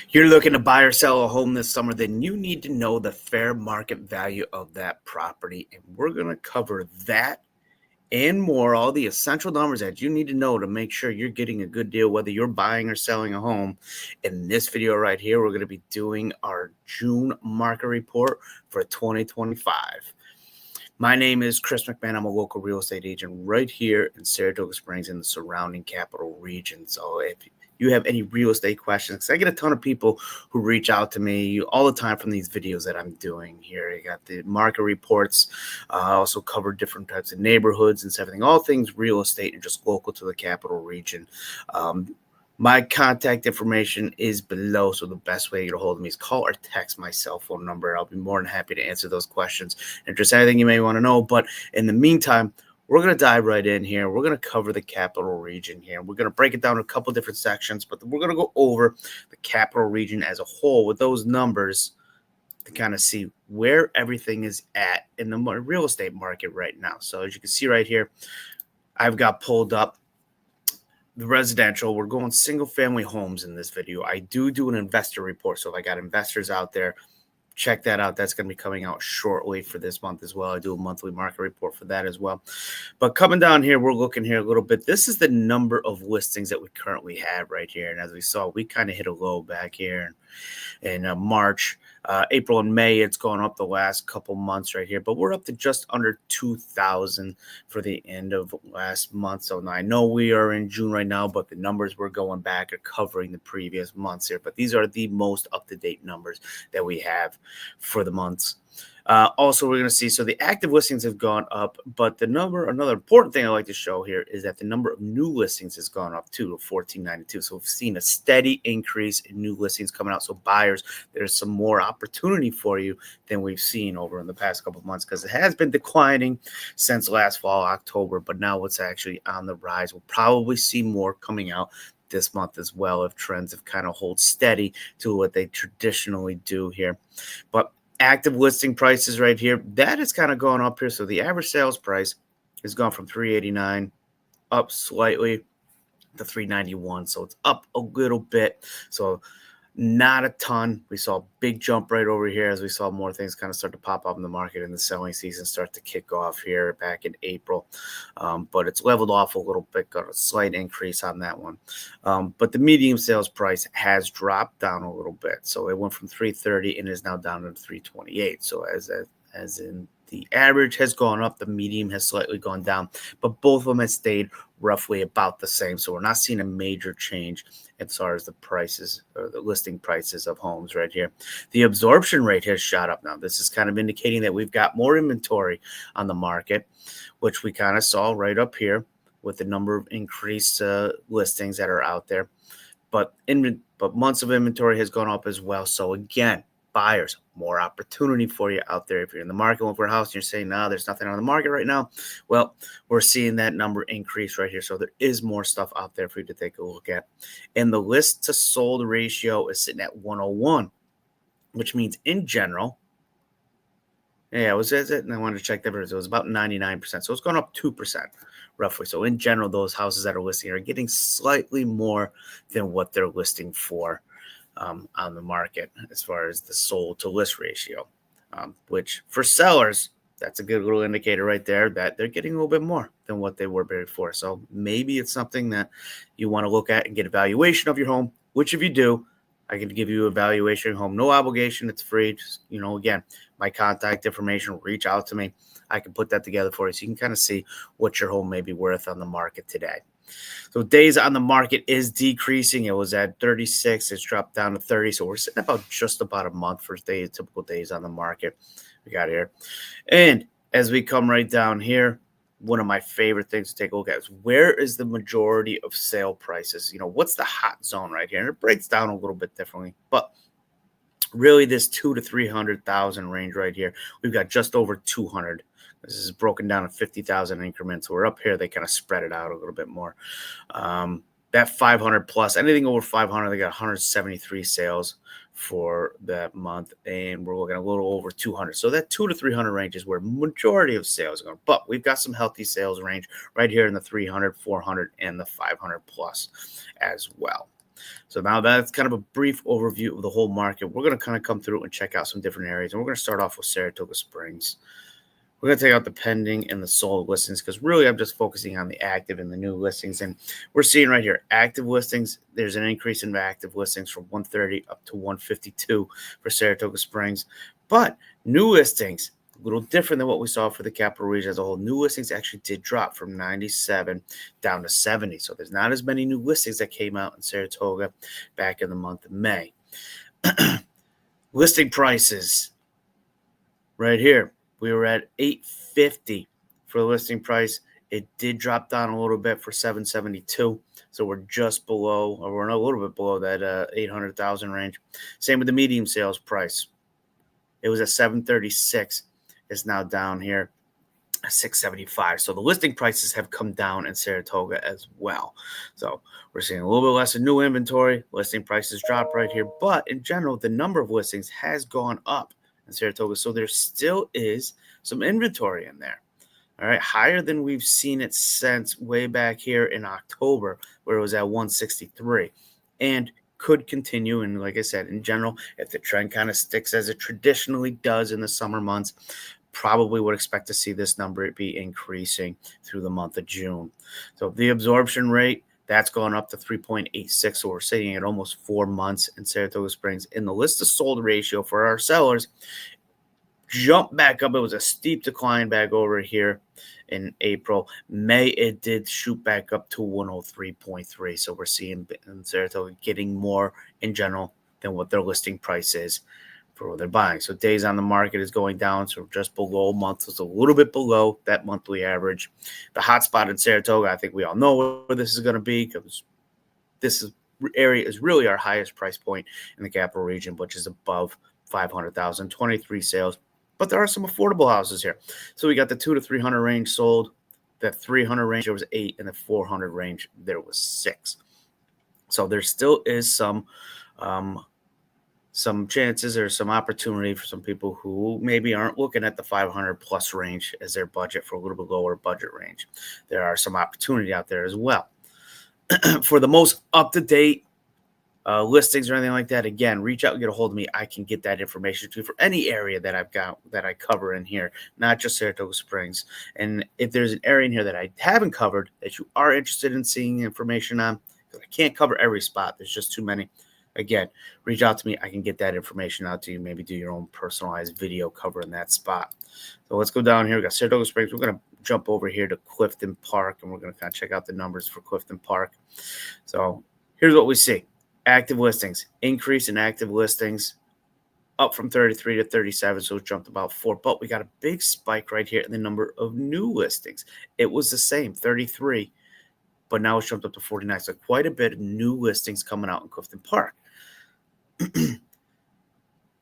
You're looking to buy or sell a home this summer, then you need to know the fair market value of that property. And we're going to cover that and more, all the essential numbers that you need to know to make sure you're getting a good deal, whether you're buying or selling a home. In this video right here, we're going to be doing our June market report for 2025. My name is Chris McMahon. I'm a local real estate agent right here in Saratoga Springs in the surrounding capital region. So if you have any real estate questions, because I get a ton of people who reach out to me all the time from these videos that I'm doing here. You got the market reports. I also cover different types of neighborhoods and everything, all things real estate and just local to the capital region. My contact information is below, so the best way to get a hold of me is call or text my cell phone number. I'll be more than happy to answer those questions and just anything you may want to know. But in the meantime, we're going to dive right in here. We're going to cover the capital region here. We're going to break it down in a couple different sections, but we're going to go over the capital region as a whole with those numbers to kind of see where everything is at in the real estate market right now. So as you can see right here, I've got pulled up the residential. We're going single family homes in this video. I do an investor report. So if I got investors out there, check that out. That's going to be coming out shortly for this month as well. I do a monthly market report for that as well. But coming down here, we're looking here a little bit. This is the number of listings that we currently have right here. And as we saw, we kind of hit a low back here in March. April and May, it's gone up the last couple months right here, but we're up to just under 2,000 for the end of last month. So now I know we are in June right now, but the numbers we're going back are covering the previous months here. But these are the most up-to-date numbers that we have for the months. Also, we're going to see, so the active listings have gone up, but another important thing I like to show here is that the number of new listings has gone up too, to 1,492. So we've seen a steady increase in new listings coming out. So buyers, there's some more opportunity for you than we've seen over in the past couple of months, because it has been declining since last fall, October, but now it's actually on the rise. We'll probably see more coming out this month as well if trends have kind of hold steady to what they traditionally do here. But active listing prices right here, that is kind of going up here. So the average sales price has gone from $389 up slightly to $391. So it's up a little bit. So not a ton. We saw a big jump right over here as we saw more things kind of start to pop up in the market and the selling season start to kick off here back in April. But it's leveled off a little bit, got a slight increase on that one. But the medium sales price has dropped down a little bit. So it went from $330 and is now down to $328. So as in the average has gone up, the medium has slightly gone down, but both of them have stayed roughly about the same. So we're not seeing a major change as far as the prices or the listing prices of homes right here. The absorption rate has shot up now. This is kind of indicating that we've got more inventory on the market, which we kind of saw right up here with the number of increased listings that are out there. But months of inventory has gone up as well. So again, buyers, more opportunity for you out there. If you're in the market looking for a house and you're saying, no, there's nothing on the market right now. Well, we're seeing that number increase right here. So there is more stuff out there for you to take a look at. And the list to sold ratio is sitting at 101, which means in general, yeah, it was it. And I wanted to check that, but it was about 99%. So it's gone up 2% roughly. So in general, those houses that are listing are getting slightly more than what they're listing for on the market as far as the sold to list ratio, which for sellers, that's a good little indicator right there that they're getting a little bit more than what they were before. So maybe it's something that you want to look at and get a valuation of your home, which if you do, I can give you a valuation of your home. No obligation. It's free. Just, again, my contact information, reach out to me. I can put that together for you so you can kind of see what your home may be worth on the market today. So days on the market is decreasing. It was at 36. It's dropped down to 30. So we're sitting about just about a month for typical days on the market we got here. And as we come right down here, one of my favorite things to take a look at is where is the majority of sale prices? What's the hot zone right here? And it breaks down a little bit differently, but really this 200,000 to 300,000 range right here, we've got just over 200. This is broken down in 50,000 increments. So we're up here. They kind of spread it out a little bit more. That 500 plus, anything over 500, they got 173 sales for that month, and we're looking at a little over 200. So that 200 to 300 range is where majority of sales are going. But we've got some healthy sales range right here in the 300, 400, and the 500 plus as well. So now that's kind of a brief overview of the whole market. We're going to kind of come through and check out some different areas. And we're going to start off with Saratoga Springs. We're going to take out the pending and the sold listings because really I'm just focusing on the active and the new listings. And we're seeing right here, active listings, there's an increase in the active listings from 130 up to 152 for Saratoga Springs. But new listings, a little different than what we saw for the capital region as a whole. New listings actually did drop from 97 down to 70. So there's not as many new listings that came out in Saratoga back in the month of May. Listing prices right here. We were at $850 for the listing price. It did drop down a little bit for $772. So we're just below, or we're a little bit below that 800,000 range. Same with the medium sales price. It was at $736. It's now down here at $675. So the listing prices have come down in Saratoga as well. So we're seeing a little bit less of new inventory. Listing prices drop right here. But in general, the number of listings has gone up in Saratoga. So there still is some inventory in there. All right, higher than we've seen it since way back here in October, where it was at 163, and could continue. And like I said, in general, if the trend kind of sticks as it traditionally does in the summer months, probably would expect to see this number be increasing through the month of June. So the absorption rate, that's gone up to 3.86. So we're sitting at almost 4 months in Saratoga Springs. In the list of sold ratio for our sellers, jumped back up. It was a steep decline back over here in April. May, it did shoot back up to 103.3. So we're seeing in Saratoga getting more in general than what their listing price is for what they're buying. So days on the market is going down. So just below a month. So it's a little bit below that monthly average. The hot spot in Saratoga, I think we all know where this is going to be because this area is really our highest price point in the capital region, which is above 500,000, 23 sales. But there are some affordable houses here. So we got the 200 to 300 range sold. The 300 range, there was 8, and the 400 range, there was 6. So there still is some chances or some opportunity for some people who maybe aren't looking at the 500 plus range as their budget for a little bit lower budget range. There are some opportunity out there as well. For the most up-to-date listings or anything like that, again, reach out and get a hold of me. I can get that information to you for any area that I've got that I cover in here, not just Saratoga Springs. And if there's an area in here that I haven't covered that you are interested in seeing information on, because I can't cover every spot, there's just too many. Again, reach out to me. I can get that information out to you. Maybe do your own personalized video covering that spot. So let's go down here. We got Saratoga Springs. We're going to jump over here to Clifton Park, and we're going to kind of check out the numbers for Clifton Park. So here's what we see. Active listings, increase in active listings, up from 33 to 37, so it jumped about 4. But we got a big spike right here in the number of new listings. It was the same, 33, but now it's jumped up to 49. So quite a bit of new listings coming out in Clifton Park.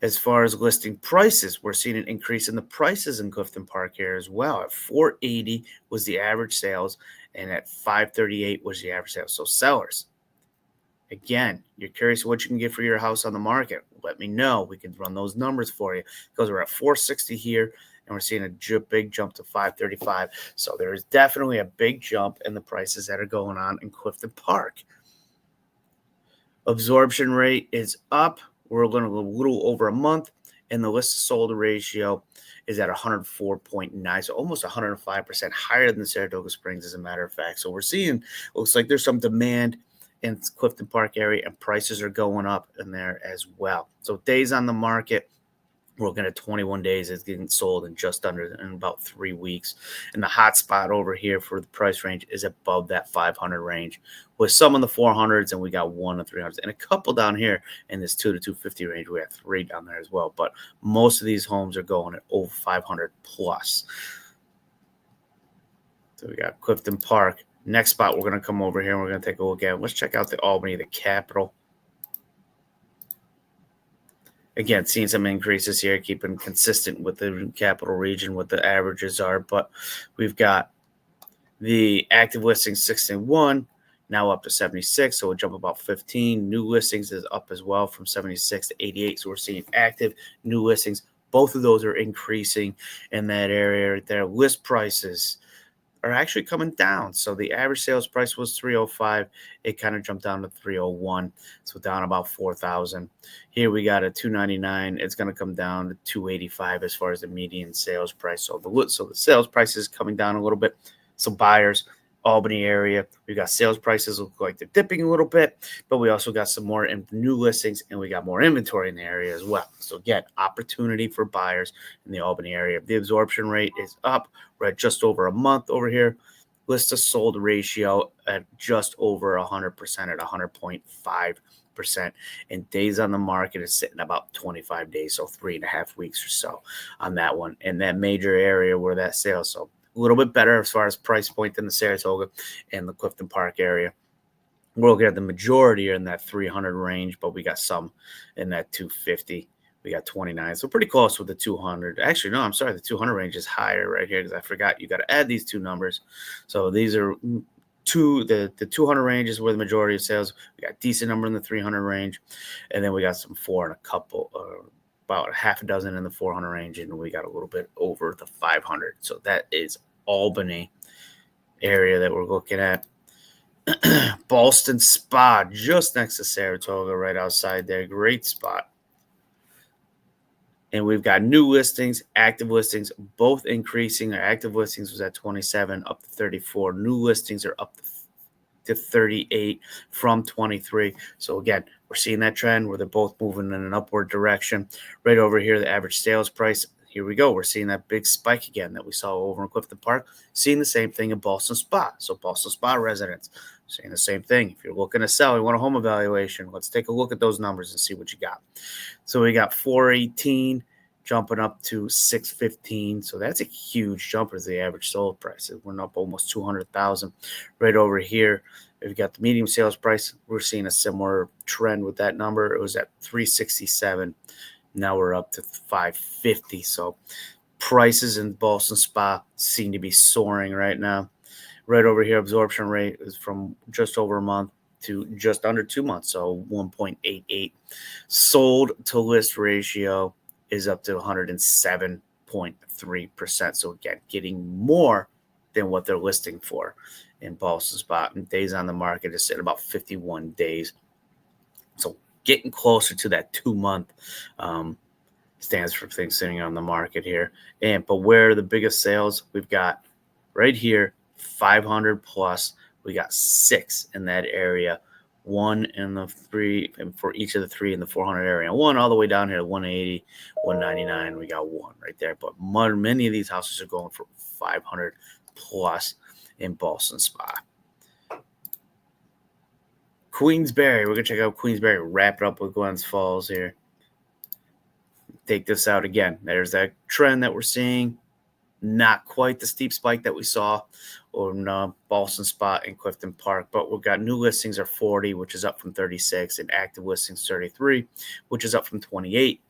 As far as listing prices, we're seeing an increase in the prices in Clifton Park here as well. At $480 was the average sales, and at $538 was the average sales. So sellers, again, you're curious what you can get for your house on the market. Let me know. We can run those numbers for you because we're at $460 here, and we're seeing a big jump to $535. So there is definitely a big jump in the prices that are going on in Clifton Park. Absorption rate is up. We're going to go a little over a month, and the list sold ratio is at 104.9, so almost 105% higher than Saratoga Springs, as a matter of fact. So we're seeing, looks like there's some demand in Clifton Park area, and prices are going up in there as well. So days on the market, we're looking at 21 days. It's getting sold in just under in about 3 weeks. And the hot spot over here for the price range is above that 500 range, with some in the 400s, and we got 1 in the 300s, and a couple down here in this 2 to 250 range. We have 3 down there as well. But most of these homes are going at over 500 plus. So we got Clifton Park. Next spot, we're going to come over here and we're going to take a look at. Let's check out the Albany, the capital. Again, seeing some increases here, keeping consistent with the capital region, what the averages are. But we've got the active listings 61, now up to 76. So we'll jump about 15. New listings is up as well from 76 to 88. So we're seeing active new listings. Both of those are increasing in that area right there. List prices are actually coming down. So the average sales price was 305. It kind of jumped down to 301. So down about 4,000. Here we got a 299. It's going to come down to 285 as far as the median sales price. So the sales price is coming down a little bit. So buyers, Albany area, we got sales prices look like they're dipping a little bit, but we also got some more new listings and we got more inventory in the area as well. So again, opportunity for buyers in the Albany area. The absorption rate is up. We're at just over a month over here. List to sold ratio at just over 100% at 100.5%. And days on the market is sitting about 25 days, so 3.5 weeks or so on that one. And that major area where that sales, so a little bit better as far as price point than the Saratoga and the Clifton Park area. We're looking at the majority are in that 300 range, but we got some in that 250. We got 29, so pretty close with the 200. Actually, no, I'm sorry, the 200 range is higher right here because I forgot you got to add these two numbers. So these are the 200 range is where the majority of sales. We got a decent number in the 300 range, and then we got some 4 and a couple. About a half a dozen in the 400 range, and we got a little bit over the 500. So that is Albany area that we're looking at. Ballston Spa, just next to Saratoga, right outside there. Great spot. And we've got new listings, active listings, both increasing. Our active listings was at 27, up to 34. New listings are up to 38 from 23. So again, we're seeing that trend where they're both moving in an upward direction. Right over here, the average sales price, here we go. We're seeing that big spike again that we saw over in Clifton Park. Seeing the same thing in Ballston Spa. So Ballston Spa residents, saying the same thing. If you're looking to sell, you want a home evaluation, let's take a look at those numbers and see what you got. So we got 418 jumping up to 615. So that's a huge jump as the average sold price. It went up almost 200,000. Right over here, we've got the medium sales price. We're seeing a similar trend with that number. It was at 367. Now we're up to 550. So prices in Ballston Spa seem to be soaring right now. Right over here, absorption rate is from just over a month to just under 2 months, so 1.88. Sold to list ratio is up to 107.3%. So again, getting more than what they're listing for in Ballston Spa. And days on the market is at about 51 days. So getting closer to that 2 month stands for things sitting on the market here. But where are the biggest sales? We've got right here, 500 plus. We got 6 in that area. 1 in the 3, and for each of the 3 in the 400 area. 1 all the way down here to 180, 199. We got 1 right there. But many of these houses are going for 500 plus in Ballston Spa. Queensbury. We're going to check out Queensbury. Wrap it up with Glens Falls here. Take this out again. There's that trend that we're seeing. Not quite the steep spike that we saw on Ballston Spa and Clifton Park, but we've got new listings are 40, which is up from 36, and active listings 33, which is up from 28.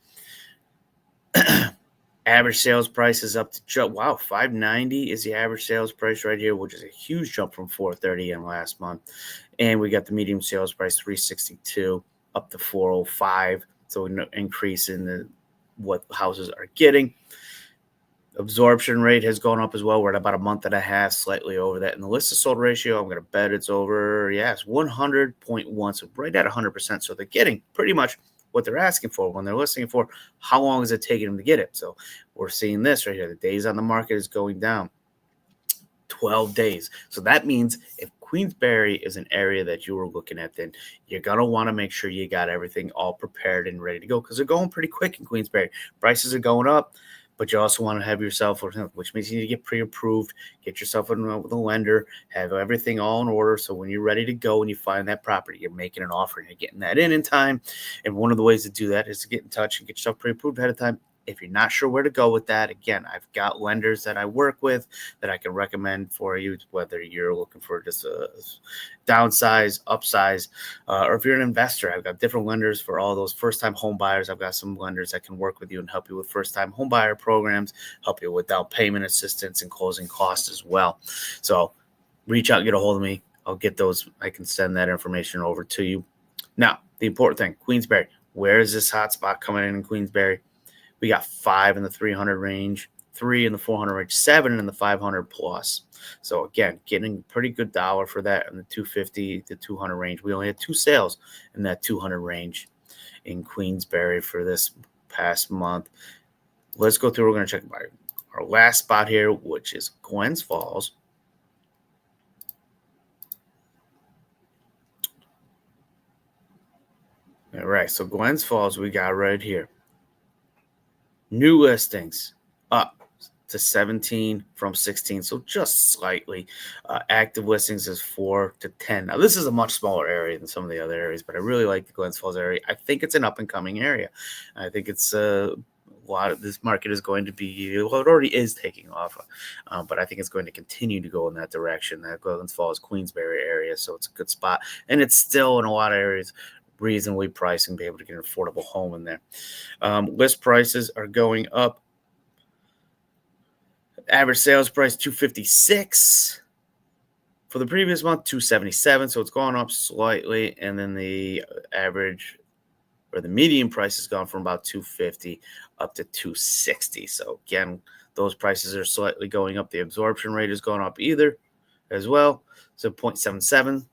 Average sales price is up to $590 is the average sales price right here, which is a huge jump from $430 in last month. And we got the medium sales price $362 up to $405, so an increase in what houses are getting. Absorption rate has gone up as well. We're at about a month and a half, slightly over that. And the list to sold ratio, I'm going to bet it's over, it's 100.1, so right at 100%. So they're getting pretty much what they're asking for when they're listing for. How long is it taking them to get it? So we're seeing this right here. The days on the market is going down 12 days. So that means if Queensbury is an area that you were looking at, then you're going to want to make sure you got everything all prepared and ready to go because they're going pretty quick in Queensbury. Prices are going up. But you also want to have yourself, which means you need to get pre-approved, get yourself with a lender, have everything all in order. So when you're ready to go and you find that property, you're making an offer and you're getting that in time. And one of the ways to do that is to get in touch and get yourself pre-approved ahead of time. If you're not sure where to go with that, again, I've got lenders that I work with that I can recommend for you, whether you're looking for just a downsize, upsize, or if you're an investor. I've got different lenders for all those first-time home buyers. I've got some lenders that can work with you and help you with first-time home buyer programs, help you with down payment assistance and closing costs as well. So reach out, get a hold of me. I'll get those. I can send that information over to you. Now, the important thing, Queensbury. Where is this hot spot coming in Queensbury? We got 5 in the 300 range, 3 in the 400 range, 7 in the 500 plus. So again, getting a pretty good dollar for that in the 250 to 200 range. We only had 2 sales in that 200 range in Queensbury for this past month. Let's go through. We're going to check our last spot here, which is Glens Falls. All right, so Glens Falls we got right here. New listings up to 17 from 16, so just slightly. Active listings is 4 to 10. Now, this is a much smaller area than some of the other areas, but I really like the Glens Falls area. I think it's an up-and-coming area. I think it's a lot of this market is going to be, well, it already is taking off, but I think it's going to continue to go in that direction, that Glens Falls, Queensbury area, so it's a good spot. And it's still, in a lot of areas, reasonably priced and be able to get an affordable home in there. List prices are going up. Average sales price $256 for the previous month, $277, so it's gone up slightly. And then the average or the median price has gone from about $250 up to $260. So again, those prices are slightly going up. The absorption rate has gone up either as well, so 0.77,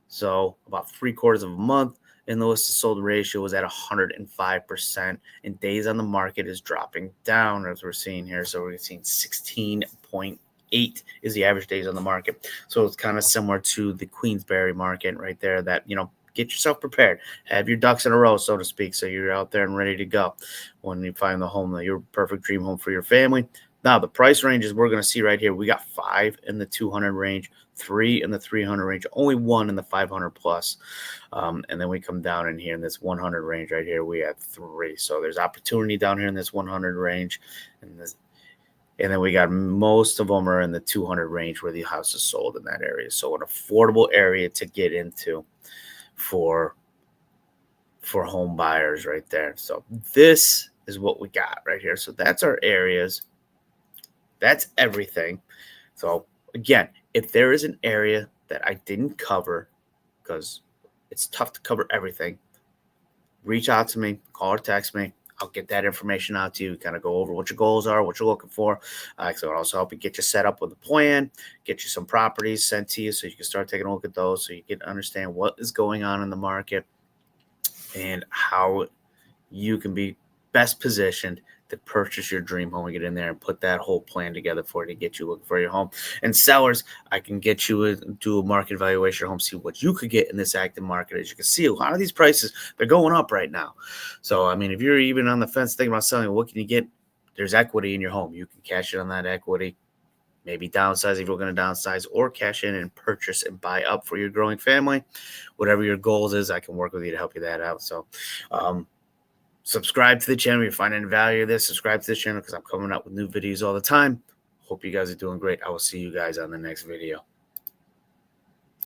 so about 3/4 of a month. And the listed sold ratio was at 105%, and days on the market is dropping down as we're seeing here. So we're seeing 16.8 is the average days on the market. So it's kind of similar to the Queensbury market right there, that, get yourself prepared, have your ducks in a row, so to speak, so you're out there and ready to go when you find the home, your perfect dream home for your family. Now, the price ranges we're going to see right here, we got 5 in the 200 range, 3 in the 300 range, only 1 in the 500 plus. And then we come down in here in this 100 range right here, we have 3. So there's opportunity down here in this 100 range. And then we got most of them are in the 200 range where the house is sold in that area. So an affordable area to get into for home buyers right there. So this is what we got right here. So that's our areas. That's everything. So again, if there is an area that I didn't cover, because it's tough to cover everything, reach out to me, call or text me. I'll get that information out to you, kind of go over what your goals are, what you're looking for. So I'll also help you get you set up with a plan, get you some properties sent to you so you can start taking a look at those, so you can understand what is going on in the market and how you can be best positioned to purchase your dream home and get in there and put that whole plan together for you to get you looking for your home. And sellers, I can get you do a market evaluation home, see what you could get in this active market. As you can see, a lot of these prices, they're going up right now. So, I mean, if you're even on the fence thinking about selling, what can you get? There's equity in your home. You can cash in on that equity, maybe downsize if you're going to downsize, or cash in and purchase and buy up for your growing family. Whatever your goals is, I can work with you to help you that out. So, subscribe to the channel. If you find any value of this, subscribe to this channel because I'm coming up with new videos all the time. Hope you guys are doing great. I will see you guys on the next video.